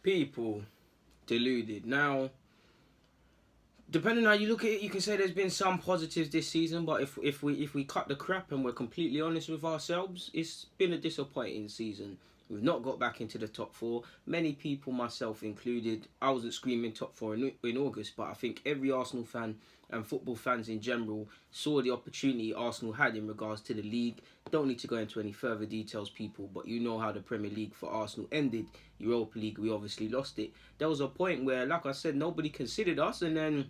People deluded. Now, depending on how you look at it, you can say there's been some positives this season, but if we cut the crap and we're completely honest with ourselves, it's been a disappointing season. We've not got back into the top four. Many people, myself included, I wasn't screaming top four in August, but I think every Arsenal fan and football fans in general saw the opportunity Arsenal had in regards to the league. Don't need to go into any further details, people, but you know how the Premier League for Arsenal ended. Europa League, we obviously lost it. There was a point where, like I said, nobody considered us, and then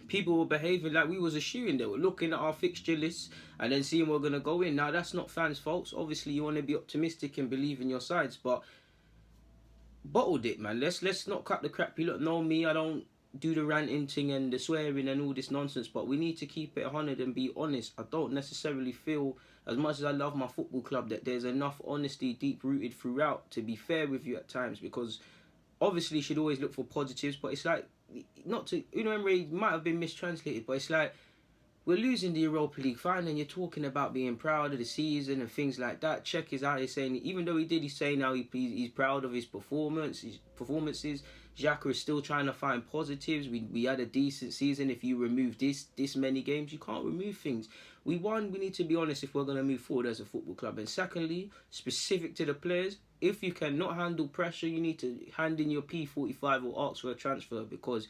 people were behaving like we was a shoo-in. They were looking at our fixture lists and then seeing we're going to go in. Now, that's not fans' faults. Obviously, you want to be optimistic and believe in your sides, but bottled it, man. Let's not cut the crap. You lot know me. I don't do the ranting thing and the swearing and all this nonsense, but we need to keep it 100 and be honest. I don't necessarily feel, as much as I love my football club, that there's enough honesty deep-rooted throughout to be fair with you at times, because obviously you should always look for positives, but it's like, not to, Emery might have been mistranslated, but it's like, we're losing the Europa League final and you're talking about being proud of the season and things like that. Czech is out here saying, even though he's saying now he's proud of his performances. Xhaka is still trying to find positives. We had a decent season. If you remove this many games, you can't remove things. We need to be honest if we're going to move forward as a football club. And secondly, specific to the players, if you cannot handle pressure, you need to hand in your P45 or ask for a transfer, because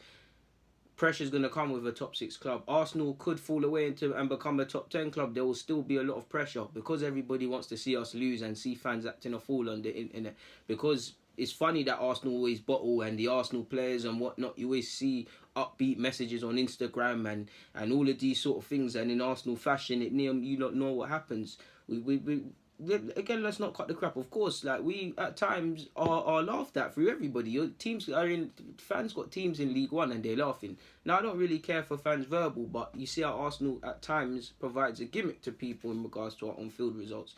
pressure's going to come with a top 6 club. Arsenal could fall away and become a top 10 club. There will still be a lot of pressure because everybody wants to see us lose and see fans acting a fool on the internet. Because it's funny that Arsenal always bottle, and the Arsenal players and whatnot, you always see upbeat messages on Instagram and all of these sort of things, and in Arsenal fashion, you don't know what happens. Again, let's not cut the crap. Of course, like, we at times are laughed at through everybody. Your teams are in, fans got teams in League One and they're laughing. Now, I don't really care for fans verbal, but you see how Arsenal at times provides a gimmick to people in regards to our on-field results.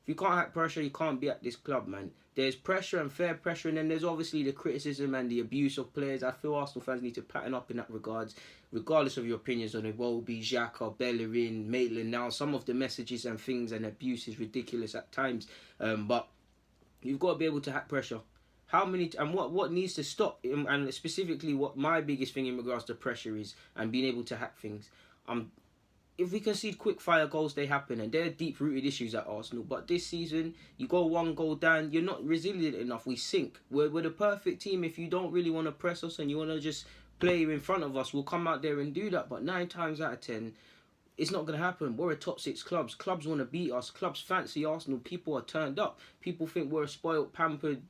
If you can't hack pressure, you can't be at this club, man. There's pressure and fair pressure, and then there's obviously the criticism and the abuse of players. I feel Arsenal fans need to pattern up in that regards, regardless of your opinions on Iwobi, Xhaka, Bellerin, Maitland. Now, some of the messages and things and abuse is ridiculous at times, but you've got to be able to hack pressure. How many and what needs to stop, and specifically what my biggest thing in regards to pressure is, and being able to hack things. If we concede quick fire goals, they happen, and they're deep rooted issues at Arsenal. But this season, you go one goal down, you're not resilient enough. We sink. We're the perfect team. If you don't really want to press us and you want to just play in front of us, we'll come out there and do that. But 9 times out of 10, it's not going to happen. We're a top 6 clubs. Clubs want to beat us. Clubs fancy Arsenal. People are turned up. People think we're spoiled, pampered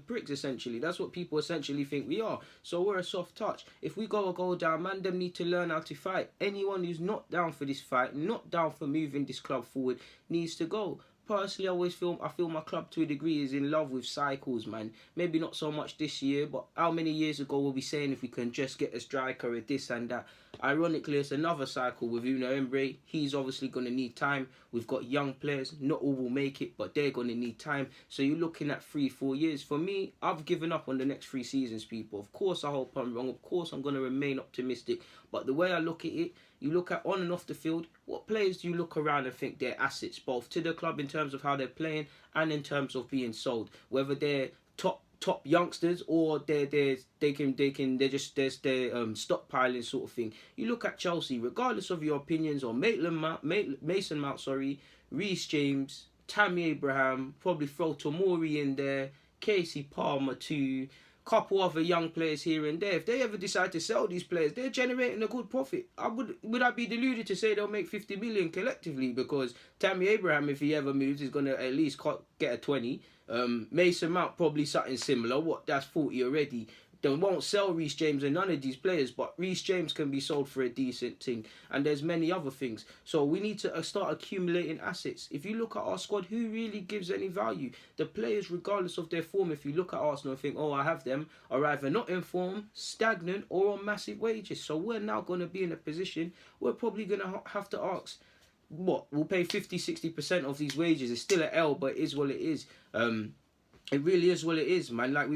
bricks, essentially. That's what people essentially think we are. So we're a soft touch. If we go a goal down, man, them need to learn how to fight. Anyone who's not down for this fight, not down for moving this club forward, needs to go. Personally, I feel my club to a degree is in love with cycles, man. Maybe not so much this year, but how many years ago were we saying if we can just get a striker or this and that? Ironically, it's another cycle with Emery. He's obviously going to need time. We've got young players. Not all will make it, but they're going to need time. So you're looking at 3-4 years. For me, I've given up on the next 3 seasons, people. Of course, I hope I'm wrong. Of course, I'm going to remain optimistic. But the way I look at it, you look at on and off the field, what players do you look around and think they're assets, both to the club in terms of how they're playing and in terms of being sold, whether they're top youngsters or they're just stockpiling sort of thing. You look at Chelsea, regardless of your opinions on Mason Mount, Reece James, Tammy Abraham, probably throw Tomori in there, Casey Palmer too, couple other young players here and there. If they ever decide to sell these players, they're generating a good profit. Would I be deluded to say they'll make 50 million collectively? Because Tammy Abraham, if he ever moves, is going to at least get a 20. Mason Mount probably something similar. That's 40 already. They won't sell Reece James and none of these players, but Reece James can be sold for a decent thing, and there's many other things. So we need to start accumulating assets. If you look at our squad, who really gives any value? The players, regardless of their form, if you look at Arsenal and think, oh, I have them, are either not in form, stagnant, or on massive wages. So we're now going to be in a position we're probably going to have to ask, we'll pay 50-60% of these wages. It's still an L, but it is what it is. It really is what it is, man. Like,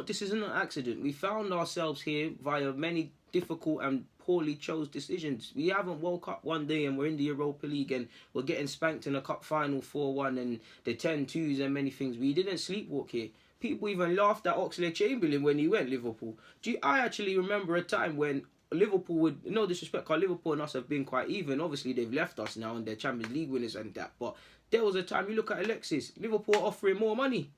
this isn't an accident. We found ourselves here via many difficult and poorly chose decisions. We haven't woke up one day and we're in the Europa League and we're getting spanked in a cup final 4-1 and the 10-2s and many things. We didn't sleepwalk here. People even laughed at Oxlade-Chamberlain when he went Liverpool. I actually remember a time when Liverpool would, no disrespect, because Liverpool and us have been quite even. Obviously, they've left us now and they're Champions League winners and that. But there was a time, you look at Alexis, Liverpool offering more money.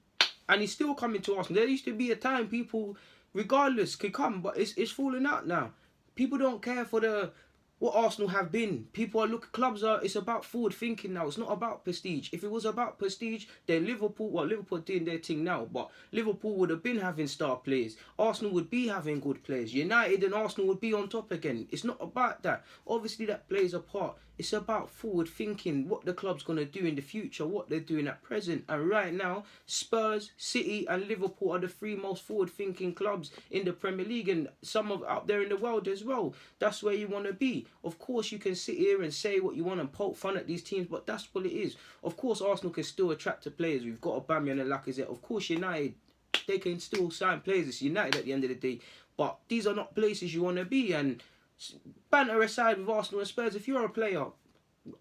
And he's still coming to Arsenal. There used to be a time people, regardless, could come, but it's falling out now. People don't care for what Arsenal have been. It's about forward thinking now. It's not about prestige. If it was about prestige, then Liverpool doing their thing now, but Liverpool would have been having star players. Arsenal would be having good players. United and Arsenal would be on top again. It's not about that. Obviously that plays a part. It's about forward thinking, what the club's going to do in the future, what they're doing at present. And right now, Spurs, City and Liverpool are the three most forward thinking clubs in the Premier League and some of out there in the world as well. That's where you want to be. Of course, you can sit here and say what you want and poke fun at these teams, but that's what it is. Of course, Arsenal can still attract the players. We've got Aubameyang and Lacazette. Of course, United, they can still sign players. It's United at the end of the day. But these are not places you want to be. And banter aside with Arsenal and Spurs, if you're a player,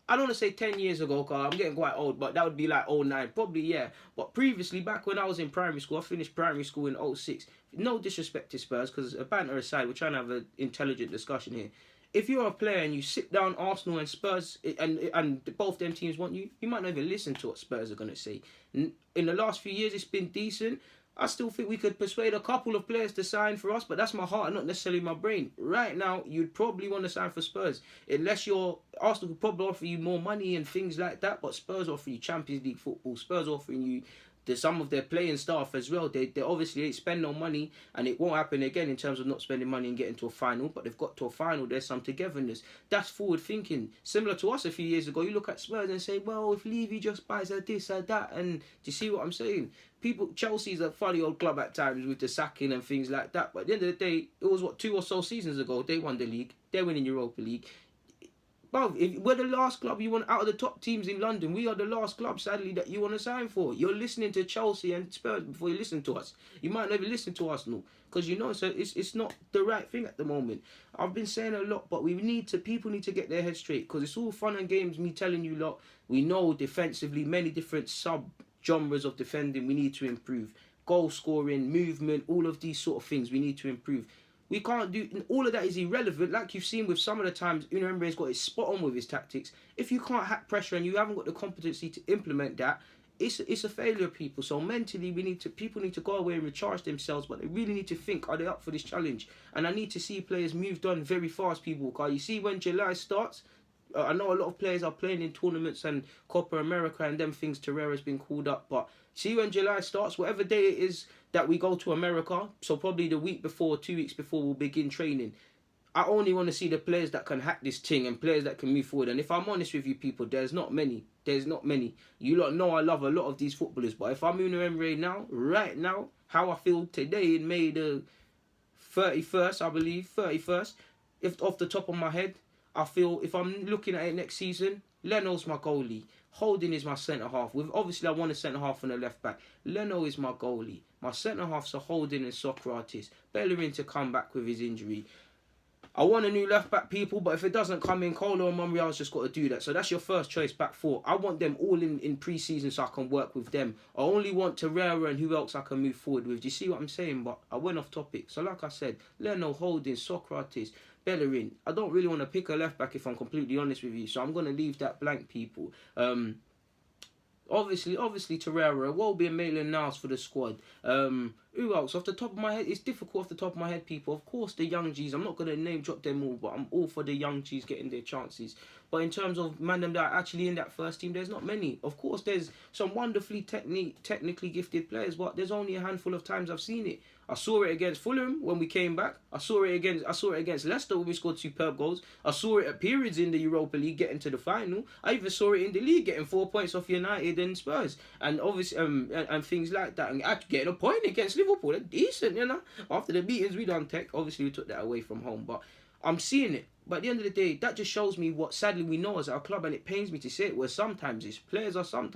I don't want to say 10 years ago, because I'm getting quite old, but that would be like 09, probably, yeah. But previously, back when I was in primary school, I finished primary school in 06. No disrespect to Spurs, because banter aside, we're trying to have an intelligent discussion here. If you're a player and you sit down Arsenal and Spurs, and both them teams want you, you might not even listen to what Spurs are going to say. In the last few years, it's been decent. I still think we could persuade a couple of players to sign for us, but that's my heart, not necessarily my brain. Right now, you'd probably want to sign for Spurs. Arsenal could probably offer you more money and things like that, but Spurs offer you Champions League football. Spurs offering you some of their playing staff as well. They obviously spend no money, and it won't happen again in terms of not spending money and getting to a final, but they've got to a final. There's some togetherness. That's forward thinking. Similar to us a few years ago, you look at Spurs and say, well, if Levy just buys a this or that, and do you see what I'm saying? Chelsea's a funny old club at times with the sacking and things like that, but at the end of the day, it was 2 or so seasons ago, they won the league. They're winning Europa League. Bro, if we're the last club you want out of the top teams in London, we are the last club, sadly, that you want to sign for. You're listening to Chelsea and Spurs before you listen to us. You might never listen to Arsenal because so it's not the right thing at the moment. I've been saying a lot, but people need to get their head straight, because it's all fun and games me telling you lot. We know defensively many different sub-genres of defending we need to improve. Goal scoring, movement, all of these sort of things we need to improve. We can't do all of that is irrelevant, like you've seen with some of the times Unai Emery's got his spot on with his tactics. If you can't hack pressure and you haven't got the competency to implement that, it's a failure, people. So mentally, people need to go away and recharge themselves, but they really need to think, are they up for this challenge? And I need to see players moved on very fast, people. Because you see, when July starts, I know a lot of players are playing in tournaments and Copa America and them things. Torreira's been called up, but see, when July starts, whatever day it is that we go to America, so probably the week before, 2 weeks before, we'll begin training. I only want to see the players that can hack this thing and players that can move forward. And if I'm honest with you, people, there's not many. You lot know I love a lot of these footballers, but if I'm Unai Emery now, right now, how I feel today in May the 31st, I believe, 31st, if off the top of my head, I feel if I'm looking at it next season, Leno's my goalie. Holding is my centre-half. Obviously, I want a centre-half and a left-back. Leno is my goalie. My centre-halves are Holding and Socrates. Bellerin to come back with his injury. I want a new left-back, people, but if it doesn't come in, Colo and Monreal's just got to do that. So that's your first choice, back four. I want them all in pre-season so I can work with them. I only want Torreira and who else I can move forward with. Do you see what I'm saying? But I went off topic. So like I said, Leno, Holding, Socrates, Bellerin. I don't really want to pick a left-back if I'm completely honest with you. So I'm going to leave that blank, people. Obviously, Torreira, Wolby and Maitland-Niles for the squad. Who else? Off the top of my head, it's difficult off the top of my head, people. Of course, the young G's. I'm not going to name drop them all, but I'm all for the young G's getting their chances. But in terms of them that are actually in that first team, there's not many. Of course, there's some wonderfully technically gifted players, but there's only a handful of times I've seen it. I saw it against Fulham when we came back. I saw it against Leicester when we scored superb goals. I saw it at periods in the Europa League getting to the final. I even saw it in the league getting 4 points off United and Spurs, and obviously and things like that, and actually getting a point against Liverpool. They're decent, you know. After the beatings we done tech, obviously we took that away from home, but I'm seeing it. But at the end of the day, that just shows me what sadly we know as our club, and it pains me to say it, where sometimes players are not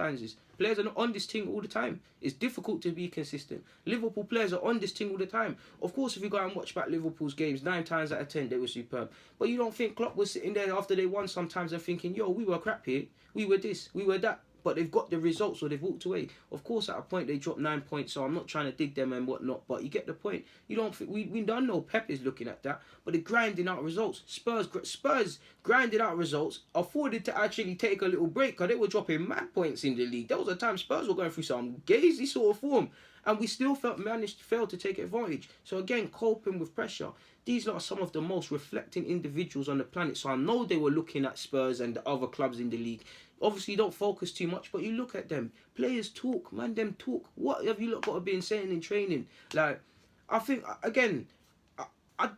on this thing all the time. It's difficult to be consistent. Liverpool players are on this thing all the time. Of course, if you go and watch back Liverpool's games, 9 times out of 10 they were superb. But you don't think Klopp was sitting there after they won sometimes and thinking, yo, we were crap here, we were this, we were that. but they've got the results or they've walked away. Of course, at a point they dropped 9 points, so I'm not trying to dig them and whatnot, but you get the point. You don't think we don't know Pep is looking at that, but they're grinding out results. Spurs grinded out results, afforded to actually take a little break because they were dropping mad points in the league. There was a time Spurs were going through some gazy sort of form, and we still failed to take advantage. So again, coping with pressure. These are some of the most reflecting individuals on the planet. So I know they were looking at Spurs and the other clubs in the league. Obviously, you don't focus too much, but you look at them. Players talk, man. Them talk. What have you lot got to be saying in training? Like, I think again,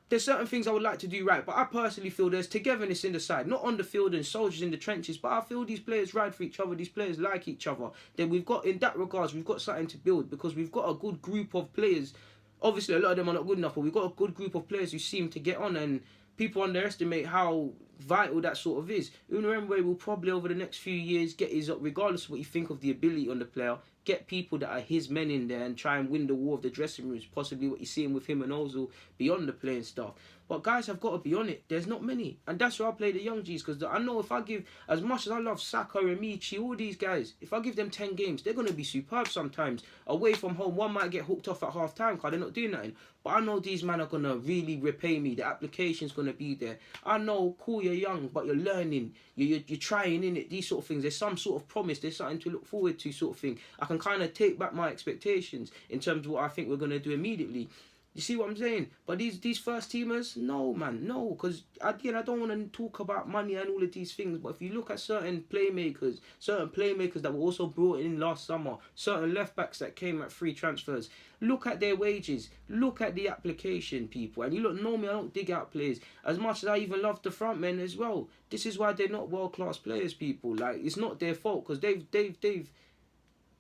there's certain things I would like to do right, but I personally feel there's togetherness in the side, not on the field and soldiers in the trenches. But I feel these players ride for each other. These players like each other. Then we've got, in that regards, we've got something to build because we've got a good group of players. Obviously, a lot of them are not good enough, but we've got a good group of players who seem to get on, and people underestimate how vital that sort of is. Gooner will probably over the next few years get his up, regardless of what you think of the ability on the player, get people that are his men in there and try and win the war of the dressing rooms, possibly what you're seeing with him and Ozil beyond the playing stuff. But guys have got to be on it. There's not many. And that's why I play the young Gs, because I know if I give, as much as I love Saka, Michi, all these guys, if I give them 10 games, they're going to be superb sometimes. Away from home, one might get hooked off at half time because they're not doing nothing. But I know these men are going to really repay me. The application's going to be there. I know, cool, you're young, but you're learning. You're trying, in it. These sort of things. There's some sort of promise. There's something to look forward to, sort of thing. I can kind of take back my expectations in terms of what I think we're going to do immediately. You see what I'm saying? But these first teamers, no, man, no. Because, again, I don't want to talk about money and all of these things. But if you look at certain playmakers that were also brought in last summer, certain left-backs that came at free transfers, look at their wages. Look at the application, people. And you look, know me, I don't dig out players. As much as I even love the front men as well. This is why they're not world-class players, people. Like, it's not their fault because they've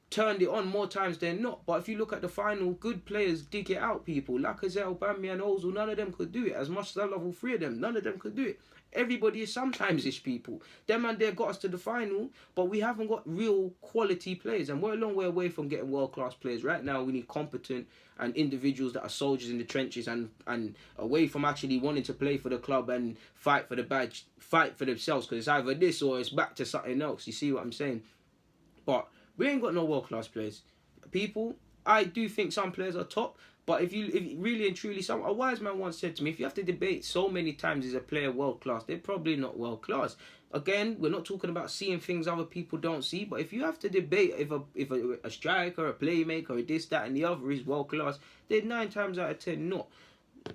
turned it on more times than not. But if you look at the final, good players dig it out, people. Lacazette, Aubameyang, Ozil, none of them could do it. As much as I love all three of them, none of them could do it. Everybody is sometimes-ish, people. Them and they got us to the final, but we haven't got real quality players. And we're a long way away from getting world-class players. Right now, we need competent and individuals that are soldiers in the trenches and away from actually wanting to play for the club and fight for the badge, fight for themselves. Because it's either this or it's back to something else. You see what I'm saying? But we ain't got no world-class players. People, I do think some players are top, but if you really and truly, a wise man once said to me, if you have to debate so many times is a player world-class, they're probably not world-class. Again, we're not talking about seeing things other people don't see, but if you have to debate if a striker, a playmaker, or this, that, and the other is world-class, they're 9 times out of 10 not.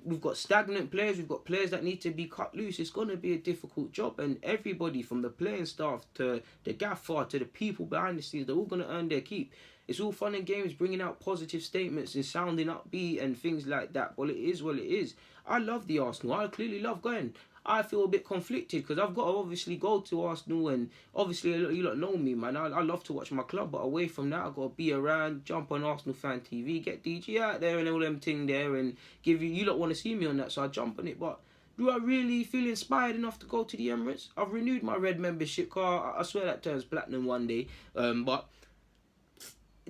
We've got stagnant players, we've got players that need to be cut loose. It's going to be a difficult job, and everybody from the playing staff to the gaffer to the people behind the scenes, they're all going to earn their keep. It's all fun and games bringing out positive statements and sounding upbeat and things like that. Well, it is what it is. I love the Arsenal. I clearly love going. I feel a bit conflicted because I've got to obviously go to Arsenal, and obviously you lot know me, man. I love to watch my club, but away from that, I've got to be around, jump on Arsenal Fan TV, get DG out there and all them thing there, and give you lot want to see me on that, so I jump on it. But do I really feel inspired enough to go to the Emirates? I've renewed my red membership card. I swear that turns platinum one day. But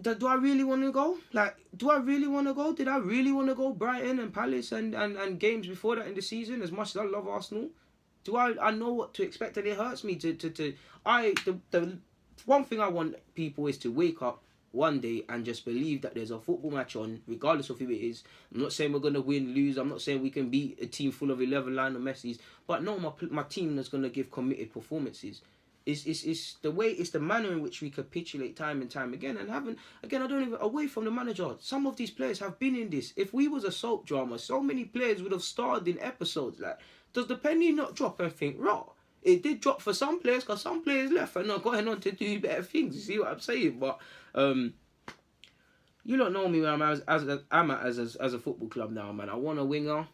do I really want to go? Like, do I really want to go? Did I really want to go Brighton and Palace and games before that in the season? As much as I love Arsenal, do I know what to expect? And it hurts me the one thing I want people is to wake up one day and just believe that there's a football match on, regardless of who it is. I'm not saying we're going to win, lose. I'm not saying we can beat a team full of 11 Lionel Messis. But no, my team is going to give committed performances. It's the way, it's the manner in which we capitulate time and time again. And I don't even, away from the manager, some of these players have been in this. If we was a soap drama, so many players would have starred in episodes. Like, does the penny not drop and think, raw? It did drop for some players because some players left and are going on to do better things. You see what I'm saying? But you don't know me, man. I'm as a football club now, man. I want a winger.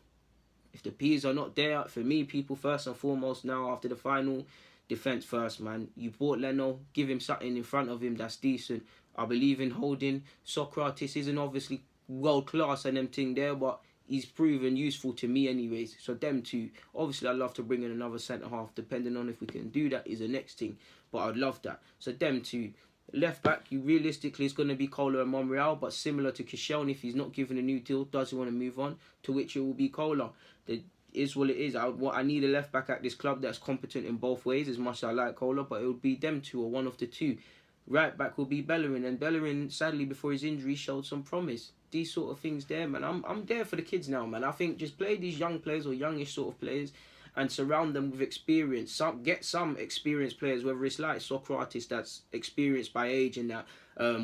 If the P's are not there, for me, people first and foremost now after the final, defence first, man. You bought Leno, give him something in front of him that's decent. I believe in holding. Socrates isn't obviously world class and them thing there, but he's proven useful to me anyways. So them two. Obviously, I'd love to bring in another centre half, depending on if we can do that is the next thing. But I'd love that. So them two. Left back, you realistically, it's going to be Kola and Monreal, but similar to Kishon, if he's not given a new deal, does he want to move on? To which it will be Kola. Is what it is. I need a left back at this club that's competent in both ways, as much as I like Kola, but it would be them two or one of the two. Right back will be Bellerin, and Bellerin, sadly, before his injury, showed some promise. These sort of things there, man. I'm there for the kids now, man. I think just play these young players or youngish sort of players, and surround them with experience. Get some experienced players, whether it's like soccer artists that's experienced by age and that,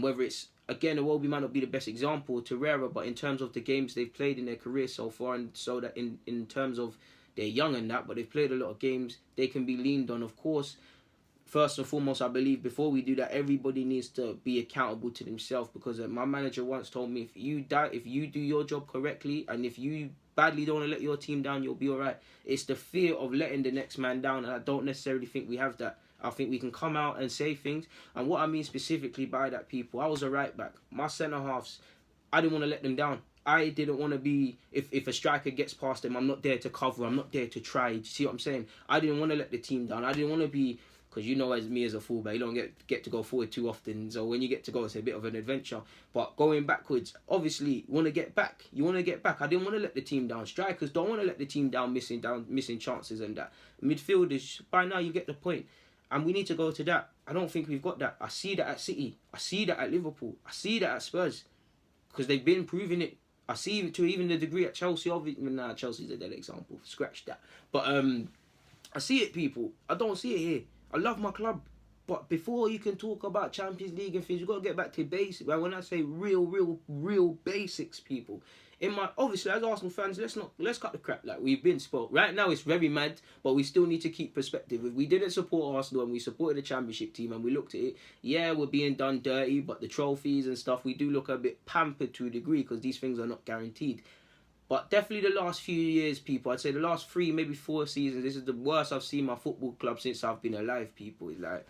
whether it's again, Iwobi might not be the best example, Torreira, but in terms of the games they've played in their career so far, and so that in terms of they're young and that, but they've played a lot of games, they can be leaned on, of course. First and foremost, I believe before we do that, everybody needs to be accountable to themselves, because my manager once told me, if you do your job correctly, and if you badly don't want to let your team down, you'll be all right. It's the fear of letting the next man down, and I don't necessarily think we have that. I think we can come out and say things, and what I mean specifically by that, people, I was a right back. My centre halves, I didn't want to let them down. I didn't want to be, if a striker gets past them, I'm not there to cover, I'm not there to try. Do you see what I'm saying? I didn't want to let the team down. I didn't want to be, because you know, as me as a fullback, you don't get to go forward too often. So when you get to go, it's a bit of an adventure. But going backwards, obviously, you want to get back. I didn't want to let the team down. Strikers don't want to let the team down, missing chances and that. Midfielders, by now you get the point. And we need to go to that. I don't think we've got that. I see that at City. I see that at Liverpool. I see that at Spurs, because they've been proving it. I see it to even the degree at Chelsea. Obviously, Chelsea's a dead example. Scratch that. But I see it, people. I don't see it here. I love my club, but before you can talk about Champions League and things, you got to get back to basics. Right? When I say real basics, people, obviously as Arsenal fans, let's cut the crap. Like, we've been spoiled. Right now it's very mad, but we still need to keep perspective. If we didn't support Arsenal and we supported the Championship team and we looked at it, yeah, we're being done dirty, but the trophies and stuff, we do look a bit pampered to a degree, because these things are not guaranteed. But definitely the last few years, people, I'd say the last 3, maybe 4 seasons, this is the worst I've seen my football club since I've been alive, people. It's like,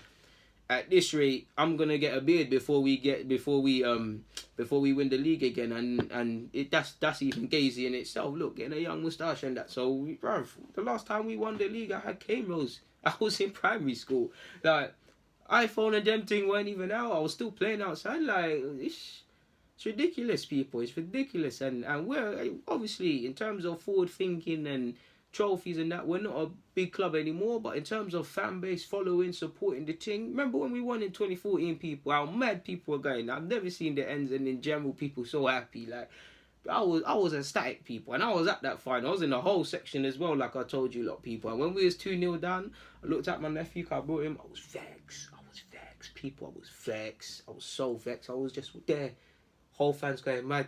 at this rate, I'm gonna get a beard before we win the league again, and that's even gazy in itself. Look, getting a young moustache and that. So, bruv, the last time we won the league, I had cane rolls. I was in primary school. Like, iPhone and them thing weren't even out. I was still playing outside. Like, it's ridiculous, people. It's ridiculous. And we're, obviously, in terms of forward thinking and trophies and that, we're not a big club anymore. But in terms of fan base, following, supporting the team, remember when we won in 2014, people, how mad people were going. I've never seen the ends, and in general, people so happy. Like, I was ecstatic, people. And I was at that final. I was in the whole section as well, like I told you, a lot of people. And when we was 2-0 down, I looked at my nephew, I brought him. I was vexed, people. I was vexed. I was so vexed. I was just there. Whole fans going mad,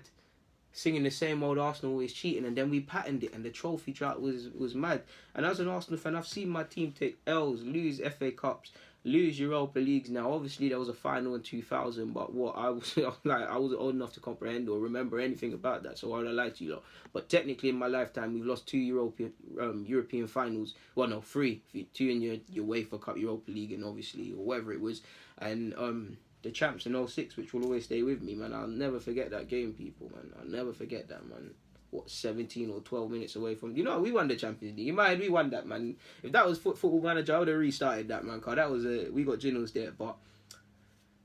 singing the same old Arsenal is cheating, and then we patterned it, and the trophy drought was mad. And as an Arsenal fan, I've seen my team take L's, lose FA Cups, lose Europa Leagues. Now, obviously, there was a final in 2000, but what I wasn't old enough to comprehend or remember anything about that, so I don't lie to you lot. But technically, in my lifetime, we've lost 2 European finals. Well, no, 3. 2 in your UEFA Cup, Europa League, and obviously, or whatever it was, and the champs in 06, which will always stay with me, man. I'll never forget that game, people, man. I'll never forget that, man. 17 or 12 minutes away from... You know, we won the Champions League. In my head, we won that, man. If that was Football Manager, I would have restarted that, man, because that was we got Ginnels there. But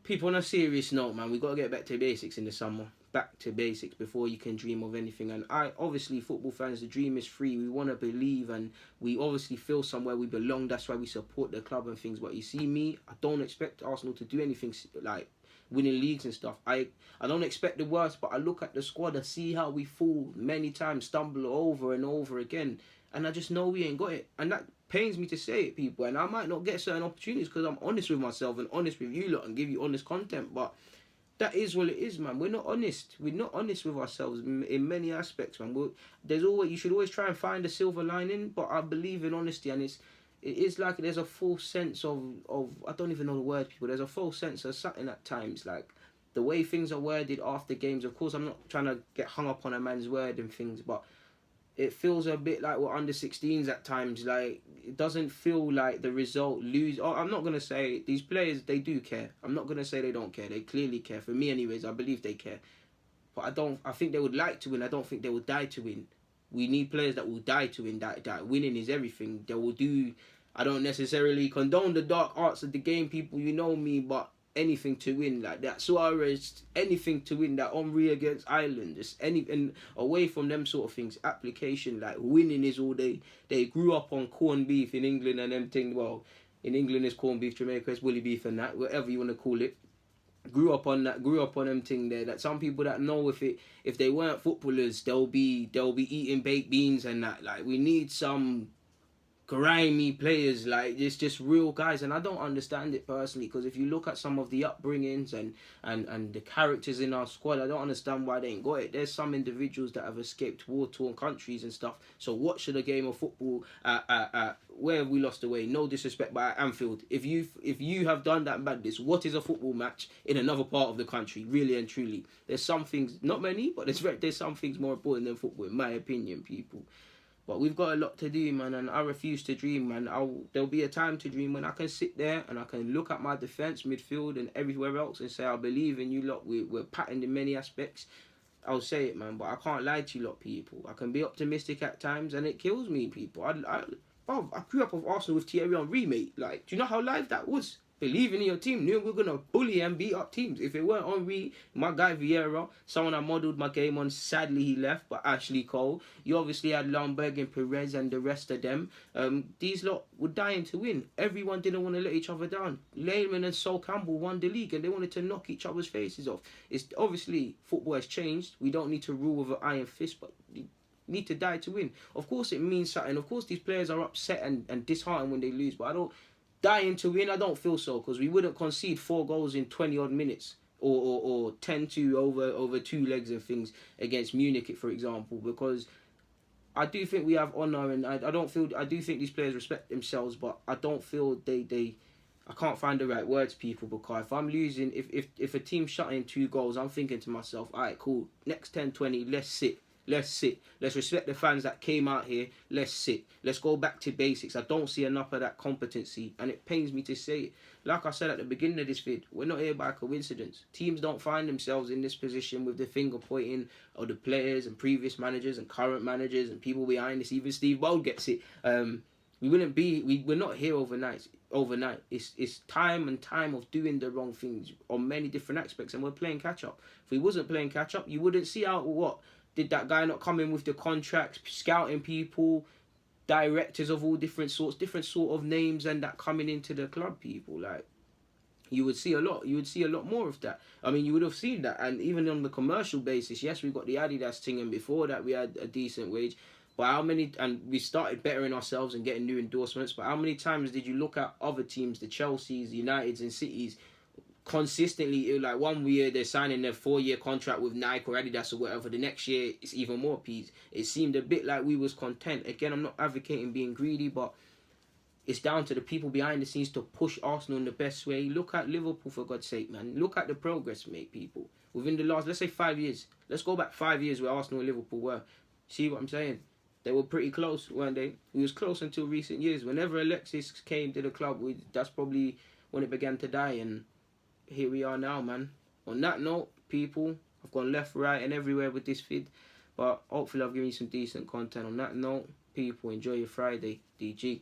people, on a serious note, man, we got to get back to basics in the summer. Back to basics before you can dream of anything. And obviously, football fans, the dream is free. We want to believe, and we obviously feel somewhere we belong. That's why we support the club and things. But you see me, I don't expect Arsenal to do anything like winning leagues and stuff. I don't expect the worst, but I look at the squad, I see how we fall many times, stumble over and over again, and I just know we ain't got it. And that pains me to say it, people. And I might not get certain opportunities because I'm honest with myself and honest with you lot and give you honest content, but that is what it is, man. We're not honest. We're not honest with ourselves in many aspects, man. You should always try and find a silver lining, but I believe in honesty, and it is like there's a false sense of I don't even know the word, people. There's a false sense of something at times, like the way things are worded after games. Of course, I'm not trying to get hung up on a man's word and things, but it feels a bit like we're under 16s at times. Like, it doesn't feel like the result lose. Oh, I'm not going to say these players, they do care. I'm not going to say they don't care. They clearly care. For me anyways, I believe they care. But I think they would like to win. I don't think they would die to win. We need players that will die to win. That winning is everything. They will do... I don't necessarily condone the dark arts of the game, people. You know me, but anything to win, like that Suarez, anything to win, that Henry against Ireland, just anything away from them sort of things. Application, like winning is all they grew up on corned beef in England and them thing. Well, in England it's corned beef, Jamaica it's woolly beef and that, whatever you want to call it. grew up on them thing there. That some people that know if they weren't footballers, they'll be eating baked beans and that. Like, we need some grimy players, like it's just real guys, and I don't understand it personally, because if you look at some of the upbringings and the characters in our squad, I don't understand why they ain't got it. There's some individuals that have escaped war-torn countries and stuff, so watching a game of football at where have we lost away, no disrespect, but at Anfield, if you have done that badness, what is a football match in another part of the country, really and truly? There's some things, not many, but there's some things more important than football, in my opinion, people. But we've got a lot to do, man, and I refuse to dream, man. There'll be a time to dream when I can sit there and I can look at my defence, midfield, and everywhere else and say, I believe in you lot. We're patterned in many aspects. I'll say it, man, but I can't lie to you lot, people. I can be optimistic at times, and it kills me, people. I grew up with Arsenal with Thierry Henry, mate. Like, do you know how live that was? Believing in your team, knew we were going to bully and beat up teams. If it weren't Henry, my guy Vieira, someone I modelled my game on, sadly he left, but Ashley Cole, you obviously had Lundberg and Perez and the rest of them. These lot were dying to win. Everyone didn't want to let each other down. Lehman and Sol Campbell won the league and they wanted to knock each other's faces off. It's obviously, football has changed. We don't need to rule with an iron fist, but need to die to win. Of course it means something. Of course these players are upset and disheartened when they lose, but I don't... Dying to win, I don't feel so, because we wouldn't concede 4 goals in 20 odd minutes or 10-2 over 2 legs and things against Munich, for example, because I do think we have honour, and I do think these players respect themselves, but I don't feel I can't find the right words, people, because if I'm losing, if a team's shutting 2 goals, I'm thinking to myself, alright, cool, next 10-20, let's sit. Let's sit. Let's respect the fans that came out here. Let's sit. Let's go back to basics. I don't see enough of that competency, and it pains me to say it. Like I said at the beginning of this vid, we're not here by coincidence. Teams don't find themselves in this position with the finger pointing of the players and previous managers and current managers and people behind this. Even Steve Bold gets it. We're not here overnight. It's time and time of doing the wrong things on many different aspects, and we're playing catch up. If we wasn't playing catch up, you wouldn't see out what. Did that guy not come in with the contracts, scouting people, directors of all different sort of names, and that coming into the club, people? Like, you would see a lot more of that. I mean, you would have seen that, and even on the commercial basis, yes, we got the Adidas thing, and before that we had a decent wage. But and we started bettering ourselves and getting new endorsements, but how many times did you look at other teams, the Chelseas, the Uniteds and Cities, consistently, like 1 year they're signing their 4-year contract with Nike or Adidas or whatever, the next year it's even more P's. It seemed a bit like we was content. Again, I'm not advocating being greedy, but it's down to the people behind the scenes to push Arsenal in the best way. Look at Liverpool, for God's sake, man. Look at the progress, mate, people. Within the last, let's say 5 years. Let's go back 5 years where Arsenal and Liverpool were. See what I'm saying? They were pretty close, weren't they? We was close until recent years. Whenever Alexis came to the club, that's probably when it began to die, and here we are now, man. On that note, people, I've gone left, right, and everywhere with this vid, but hopefully I've given you some decent content. On that note, people, enjoy your Friday. DG.